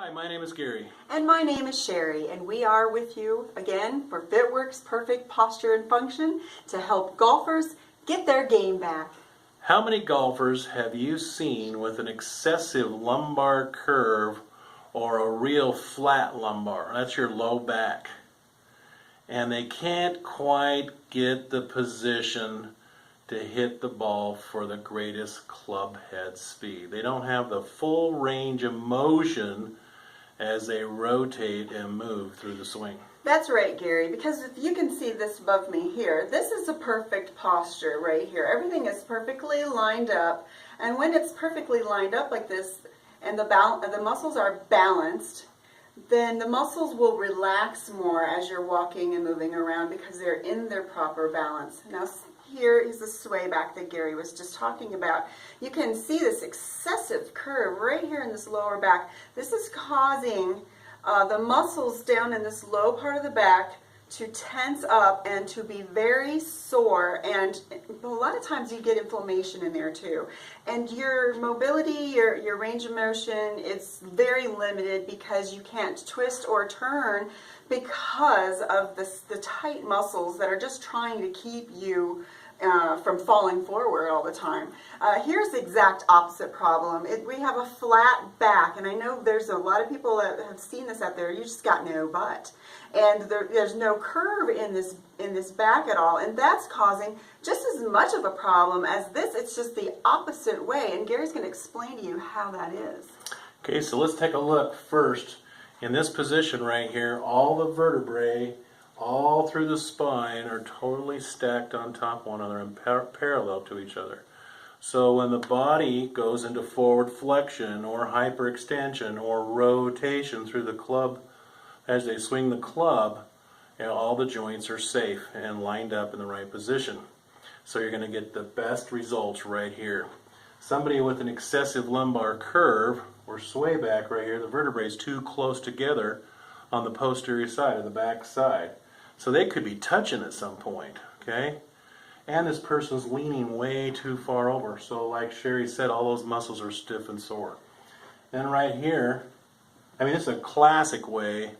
Hi, my name is Gary. And my name is Sherry, and we are with you again for FitWorks Perfect Posture and Function to help golfers get their game back. How many golfers have you seen with an excessive lumbar curve or a real flat lumbar? That's your low back. And they can't quite get the position to hit the ball for the greatest club head speed. They don't have the full range of motion as they rotate and move through the swing. That's right, Gary, because if you can see this above me here, this is a perfect posture right here. Everything is perfectly lined up, and when it's perfectly lined up like this and the muscles are balanced, then the muscles will relax more as you're walking and moving around because they're in their proper balance. Now here is the swayback that Gary was just talking about. You can see this excessive curve right here in this lower back. This is causing the muscles down in this low part of the back to tense up and to be very sore, and a lot of times you get inflammation in there too. And your mobility, your range of motion, it's very limited because you can't twist or turn because of the tight muscles that are just trying to keep you from falling forward all the time. Here's the exact opposite problem. We have a flat back, and I know there's a lot of people that have seen this out there. You just got no butt, and there's no curve in this back at all, and that's causing just as much of a problem as this. It's just the opposite way, and Gary's going to explain to you how that is. Okay, so let's take a look first. In this position right here, all the vertebrae all through the spine are totally stacked on top of one another and parallel to each other. So when the body goes into forward flexion or hyperextension or rotation through the club, as they swing the club, all the joints are safe and lined up in the right position. So you're going to get the best results right here. Somebody with an excessive lumbar curve or swayback right here, the vertebrae is too close together on the posterior side of the back side. So they could be touching at some point, okay? And this person's leaning way too far over. So like Sherry said, all those muscles are stiff and sore. Then right here, I mean, it's a classic way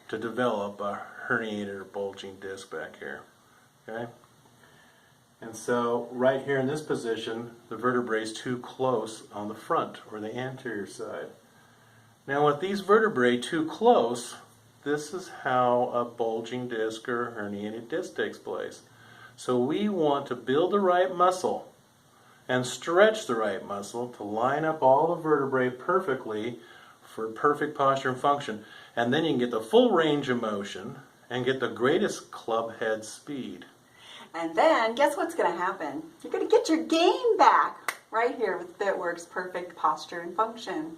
to develop a herniated or bulging disc back here, okay? And so right here in this position, the vertebrae is too close on the front or the anterior side. Now with these vertebrae too close, this is how a bulging disc or herniated disc takes place. So we want to build the right muscle and stretch the right muscle to line up all the vertebrae perfectly for perfect posture and function. And then you can get the full range of motion and get the greatest club head speed. And then guess what's going to happen? You're going to get your game back right here with FitWorks Perfect Posture and Function.